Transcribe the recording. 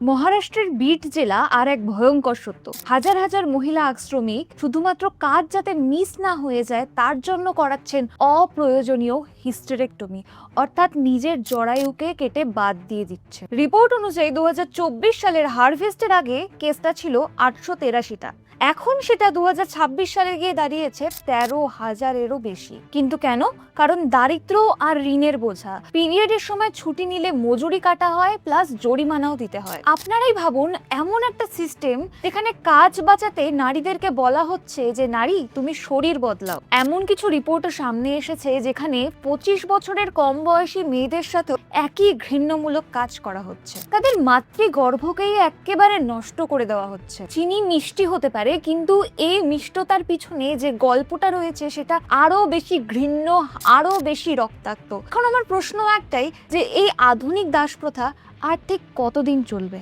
মহারাষ্ট্রের বিট জেলা আর এক ভয়ঙ্কর সত্য। হাজার হাজার মহিলা শ্রমিক শুধুমাত্র কাজ যাতে মিস না হয়ে যায় তার জন্য করাচ্ছেন অপ্রয়োজনীয় হিস্টেরেক্টমি, অর্থাৎ নিজের জরায়ুকে কেটে বাদ দিয়ে দিচ্ছে। রিপোর্ট অনুযায়ী 2024 সালের হারভেস্টের আগে কেসটা ছিল 883টা, এখন সেটা 2026 সালে গিয়ে দাঁড়িয়েছে 13,000-এরও বেশি। কিন্তু কেন? কারণ দারিদ্র আর ঋণের বোঝা। পিরিয়ডের সময় ছুটি নিলে মজুরি কাটা হয়, প্লাস জরিমানাও দিতে হয়। আপনারাই ভাবুন, এমন একটা সিস্টেম যেখানে কাজ বাঁচাতে নারীদেরকে বলা হচ্ছে যে নারী তুমি শরীর বদলাও। এমন কিছু রিপোর্টও সামনে এসেছে যেখানে 25 বছরের কম বয়সী মেয়েদের সাথে একই ঘৃণ্যমূলক কাজ করা হচ্ছে। তাদের মাতৃগর্ভকেই একেবারে নষ্ট করে দেওয়া হচ্ছে। চিনি মিষ্টি হতে পারে, কিন্তু এই মিষ্টতার পিছনে যে গল্পটা রয়েছে সেটা আরো বেশি ঘৃণ্য, আরো বেশি রক্তাক্ত। এখন আমার প্রশ্ন একটাই, যে এই আধুনিক দাসপ্রথা আর ঠিক কতদিন চলবে?